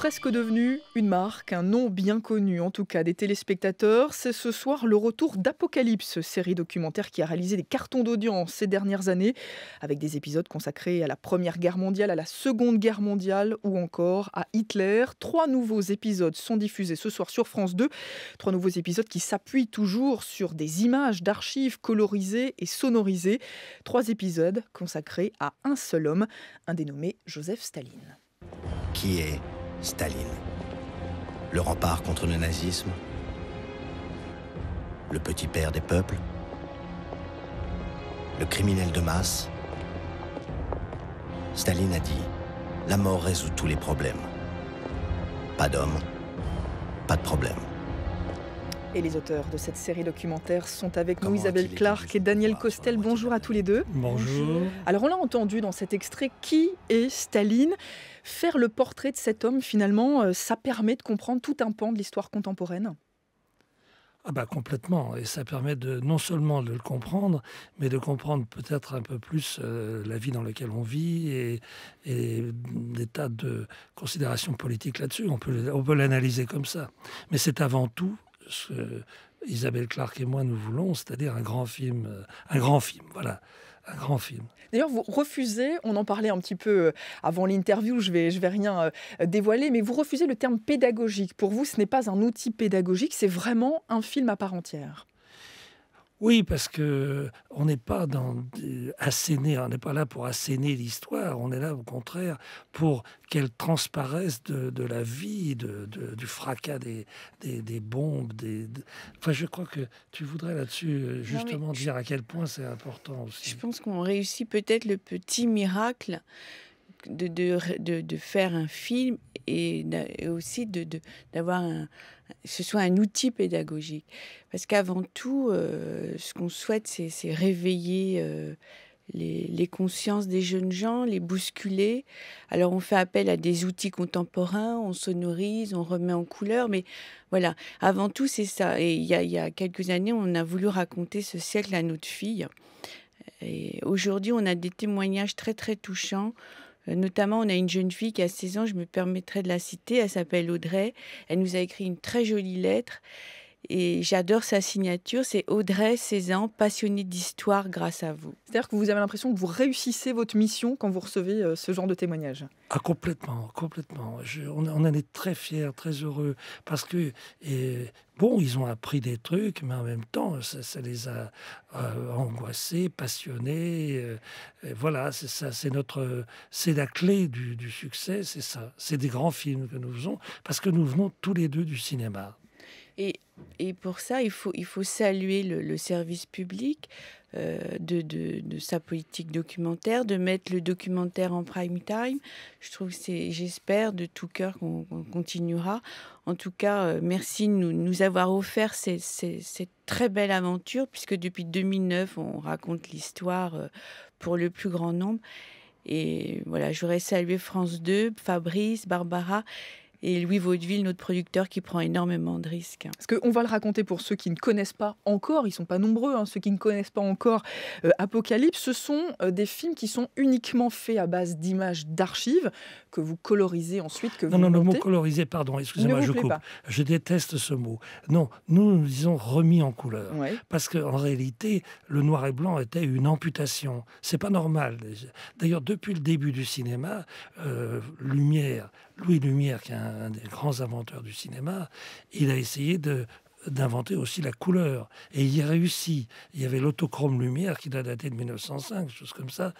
presque devenu une marque, un nom bien connu en tout cas des téléspectateurs. C'est ce soir le retour d'Apocalypse, série documentaire qui a réalisé des cartons d'audience ces dernières années, avec des épisodes consacrés à la Première Guerre mondiale, à la Seconde Guerre mondiale ou encore à Hitler. 3 nouveaux épisodes sont diffusés ce soir sur France 2. 3 nouveaux épisodes qui s'appuient toujours sur des images d'archives colorisées et sonorisées. 3 épisodes consacrés à un seul homme, un dénommé Joseph Staline. Qui est Staline? Le rempart contre le nazisme? Le petit père des peuples? Le criminel de masse? Staline a dit « La mort résout tous les problèmes. Pas d'homme, pas de problème. » Et les auteurs de cette série documentaire sont avec nous, Comment Isabelle a-t-il Clark étendu et Daniel son pouvoir Costel. sur la moitié Bonjour de la à tous les deux. Bonjour. Alors on l'a entendu dans cet extrait, qui est Staline? Faire le portrait de cet homme, finalement, ça permet de comprendre tout un pan de l'histoire contemporaine. Complètement. Et ça permet non seulement de le comprendre, mais de comprendre peut-être un peu plus la vie dans laquelle on vit et des tas de considérations politiques là-dessus. On peut l'analyser comme ça. Mais c'est avant tout ce que Isabelle Clark et moi nous voulons, c'est-à-dire un grand film, voilà, un grand film. D'ailleurs, vous refusez, on en parlait un petit peu avant l'interview, je vais rien dévoiler, mais vous refusez le terme pédagogique. Pour vous, ce n'est pas un outil pédagogique, c'est vraiment un film à part entière. Oui, parce que on n'est pas asséner, on n'est pas là pour asséner l'histoire, on est là au contraire pour qu'elle transparaisse de la vie, du fracas des bombes. Enfin, je crois que tu voudrais là-dessus justement dire à quel point c'est important aussi. Je pense qu'on réussit peut-être le petit miracle de faire un film et aussi d'avoir ce soit un outil pédagogique. Parce qu'avant tout, ce qu'on souhaite, c'est réveiller les consciences des jeunes gens, les bousculer. Alors on fait appel à des outils contemporains, on sonorise, on remet en couleur, mais voilà, avant tout c'est ça. Et il y a quelques années, on a voulu raconter ce siècle à notre fille. Et aujourd'hui, on a des témoignages très très touchants. Notamment, on a une jeune fille qui a 16 ans, je me permettrai de la citer, elle s'appelle Audrey. Elle nous a écrit une très jolie lettre et j'adore sa signature. C'est Audrey, 16 ans, passionnée d'histoire grâce à vous. C'est-à-dire que vous avez l'impression que vous réussissez votre mission quand vous recevez ce genre de témoignage. Ah, complètement. On en est très fiers, très heureux, parce que, ils ont appris des trucs, mais en même temps, ça les a angoissés, passionnés. Voilà, c'est ça, c'est la clé du succès, c'est ça. C'est des grands films que nous faisons, parce que nous venons tous les deux du cinéma. Et pour ça, il faut saluer le service public de sa politique documentaire, de mettre le documentaire en prime time. J'espère de tout cœur qu'on continuera. En tout cas, merci de nous avoir offert cette très belle aventure, puisque depuis 2009, on raconte l'histoire pour le plus grand nombre. Et voilà, j'aurais salué France 2, Fabrice, Barbara et Louis Vaudeville, notre producteur, qui prend énormément de risques. Parce qu'on va le raconter pour ceux qui ne connaissent pas encore, ils ne sont pas nombreux, ceux qui ne connaissent pas encore Apocalypse, ce sont des films qui sont uniquement faits à base d'images d'archives, que vous colorisez ensuite, que vous montez. Non, le mot colorisé, pardon, excusez-moi, je coupe. Je déteste ce mot. Non, nous disons remis en couleur. Ouais. Parce qu'en réalité, le noir et blanc était une amputation. C'est pas normal. D'ailleurs, depuis le début du cinéma, Louis Lumière, qui est un des grands inventeurs du cinéma, il a essayé d'inventer aussi la couleur. Et il y a réussi. Il y avait l'autochrome lumière qui doit dater de 1905, chose comme ça,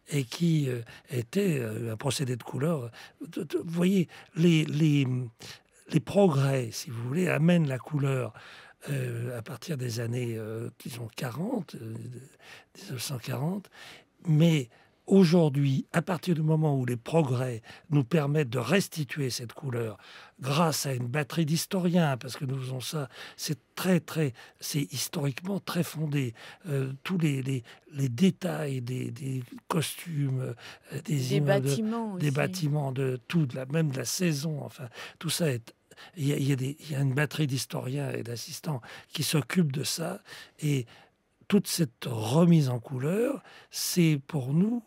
et qui était un procédé de couleur. Vous voyez, les progrès, si vous voulez, amènent la couleur à partir des années, disons, 1940, mais aujourd'hui, à partir du moment où les progrès nous permettent de restituer cette couleur grâce à une batterie d'historiens, parce que nous faisons ça, c'est historiquement très fondé. Tous les détails des costumes, des bâtiments, de tout, même de la saison, enfin, tout ça est... Il y a une batterie d'historiens et d'assistants qui s'occupent de ça, et toute cette remise en couleur, c'est pour nous,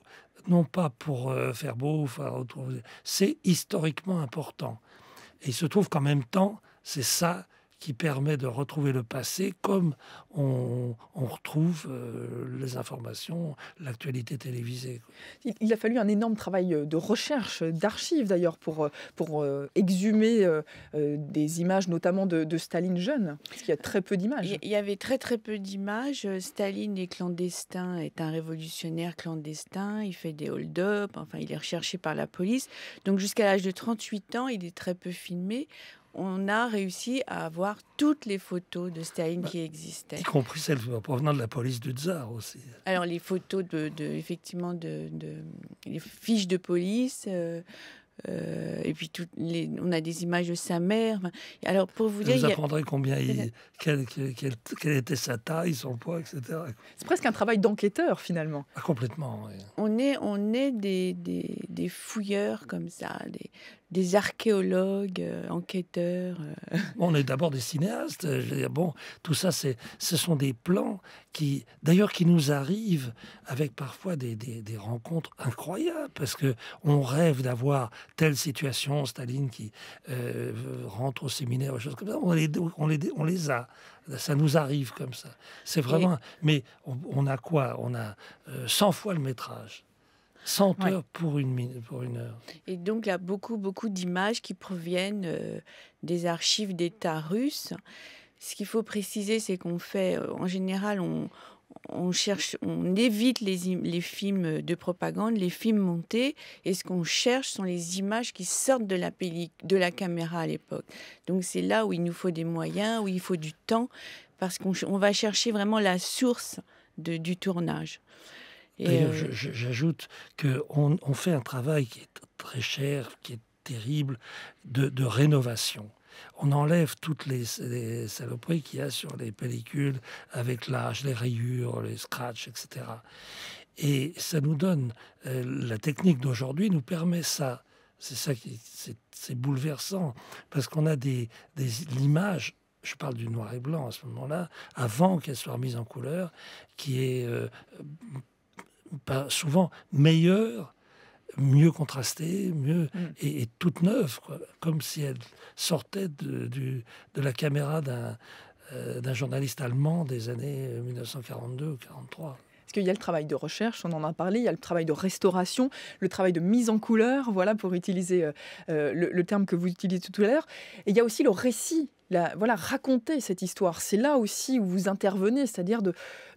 non pas pour faire beau, c'est historiquement important. Et il se trouve qu'en même temps, c'est ça qui permet de retrouver le passé comme on retrouve les informations, l'actualité télévisée. Il a fallu un énorme travail de recherche, d'archives d'ailleurs, pour exhumer des images, notamment de Staline jeune, parce qu'il y a très peu d'images. Il y avait très très peu d'images. Staline est clandestin, est un révolutionnaire clandestin. Il fait des hold-up, enfin il est recherché par la police. Donc jusqu'à l'âge de 38 ans, il est très peu filmé. On a réussi à avoir toutes les photos de Staline qui existaient. Y compris celles provenant de la police du tsar aussi. Alors les photos effectivement les fiches de police, et puis on a des images de sa mère. Alors pour vous dire, vous apprendrez quelle était sa taille, son poids, etc. C'est presque un travail d'enquêteur finalement. Ah, complètement. Oui. On est des fouilleurs comme ça, des archéologues, enquêteurs. On est d'abord des cinéastes. Je veux dire, bon, tout ça, ce sont des plans qui nous arrivent avec parfois des rencontres incroyables, parce que on rêve d'avoir telle situation, Staline qui rentre au séminaire, choses comme ça. On les a. Ça nous arrive comme ça. C'est vraiment. Mais on a quoi? On a 100 fois le métrage. 100 heures pour une heure. Et donc, il y a beaucoup d'images qui proviennent des archives d'État russes. Ce qu'il faut préciser, c'est qu'on fait, en général, on évite les films de propagande, les films montés, et ce qu'on cherche sont les images qui sortent de la caméra à l'époque. Donc, c'est là où il nous faut des moyens, où il faut du temps, parce qu'on va chercher vraiment la source du tournage. D'ailleurs, j'ajoute qu'on fait un travail qui est très cher, qui est terrible, de rénovation. On enlève toutes les saloperies qu'il y a sur les pellicules, avec l'âge, les rayures, les scratchs, etc. Et ça nous donne... la technique d'aujourd'hui nous permet ça. C'est ça c'est bouleversant, parce qu'on a l'image... Je parle du noir et blanc à ce moment-là, avant qu'elle soit remise en couleur, qui est... souvent meilleure, mieux contrastée, et toute neuve, quoi, comme si elle sortait de la caméra d'un journaliste allemand des années 1942 ou 1943. Parce qu'il y a le travail de recherche, on en a parlé, il y a le travail de restauration, le travail de mise en couleur, voilà, pour utiliser le terme que vous utilisez tout à l'heure. Et il y a aussi le récit. Raconter cette histoire, c'est là aussi où vous intervenez, c'est-à-dire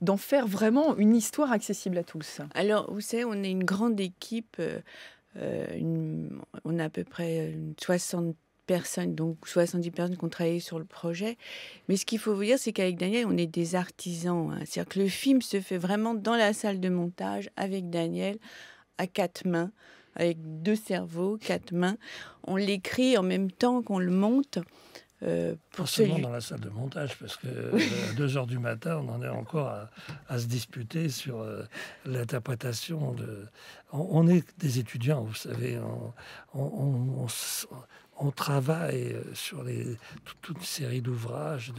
d'en faire vraiment une histoire accessible à tous. Alors, vous savez, on est une grande équipe, on a à peu près 60 personnes, donc 70 personnes qui ont travaillé sur le projet. Mais ce qu'il faut vous dire, c'est qu'avec Daniel, on est des artisans. Hein. C'est-à-dire que le film se fait vraiment dans la salle de montage, avec Daniel, à 4 mains, avec 2 cerveaux, 4 mains. On l'écrit en même temps qu'on le monte. Pas seulement dans la salle de montage, parce que à 2 heures du matin, on en est encore à se disputer sur l'interprétation de... On est des étudiants, vous savez, on travaille sur toute une série d'ouvrages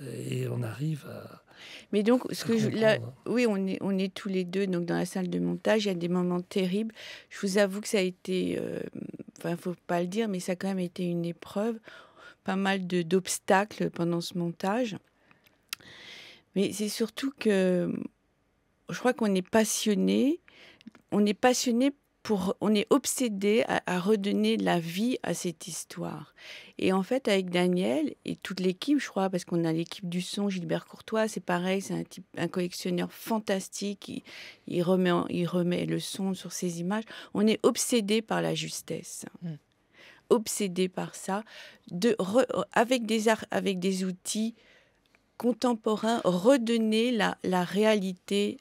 et on arrive à... Mais donc, oui, on est tous les deux donc dans la salle de montage. Il y a des moments terribles. Je vous avoue que ça a été, faut pas le dire, mais ça a quand même été une épreuve. Pas mal d'obstacles pendant ce montage. Mais c'est surtout que je crois qu'on est passionné. On est passionné on est obsédé à redonner la vie à cette histoire. Et en fait, avec Daniel et toute l'équipe, je crois, parce qu'on a l'équipe du son, Gilbert Courtois, c'est pareil, c'est un collectionneur fantastique. Il remet le son sur ces images. On est obsédé par la justesse. Obsédé par ça, avec des outils contemporains, redonner la réalité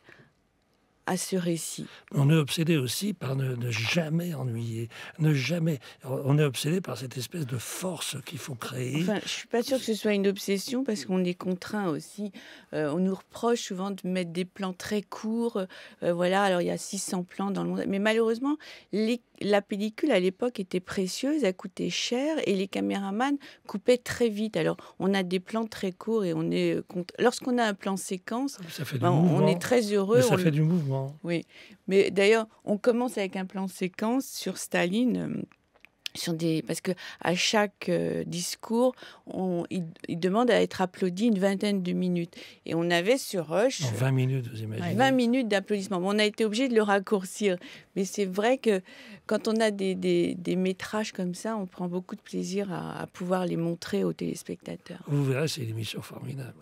à ce récit. On est obsédé aussi par ne jamais ennuyer, On est obsédé par cette espèce de force qu'il faut créer. Enfin, je suis pas sûre que ce soit une obsession, parce qu'on est contraint aussi. On nous reproche souvent de mettre des plans très courts. Alors il y a 600 plans dans le monde. Mais malheureusement, la pellicule à l'époque était précieuse, elle coûtait cher, et les caméramans coupaient très vite. Alors on a des plans très courts et lorsqu'on a un plan séquence, on est très heureux. Mais ça fait du mouvement. Oui, mais d'ailleurs, on commence avec un plan séquence sur Staline. Parce que à chaque discours, il demande à être applaudi une vingtaine de minutes. Et on avait sur Rush 20 minutes, vous imaginez. 20 minutes d'applaudissements. Bon, on a été obligé de le raccourcir. Mais c'est vrai que quand on a des métrages comme ça, on prend beaucoup de plaisir à pouvoir les montrer aux téléspectateurs. Vous verrez, c'est une émission formidable.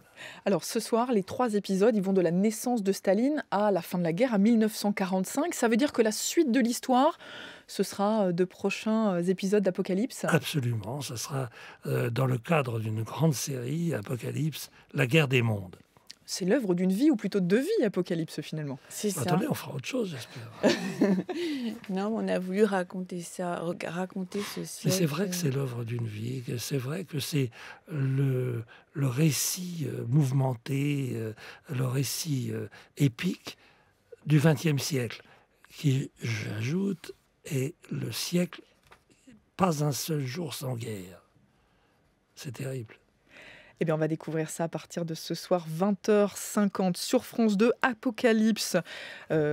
Alors ce soir, les 3 épisodes, ils vont de la naissance de Staline à la fin de la guerre, à 1945. Ça veut dire que la suite de l'histoire, ce sera de prochains épisodes d'Apocalypse? Absolument, ça sera dans le cadre d'une grande série, Apocalypse, la guerre des mondes. C'est l'œuvre d'une vie, ou plutôt de 2 vies, Apocalypse, finalement. C'est ça. Attendez, on fera autre chose, j'espère. Non, on a voulu raconter ça, raconter ce siècle. Mais c'est vrai que c'est l'œuvre d'une vie, que c'est vrai que c'est le récit mouvementé, le récit épique du XXe siècle, qui, j'ajoute, est le siècle, pas un seul jour sans guerre. C'est terrible. Eh bien, on va découvrir ça à partir de ce soir, 20h50 sur France 2, Apocalypse,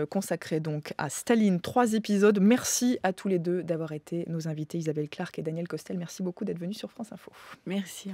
consacré donc à Staline, 3 épisodes. Merci à tous les deux d'avoir été nos invités, Isabelle Clark et Daniel Costel. Merci beaucoup d'être venus sur France Info. Merci.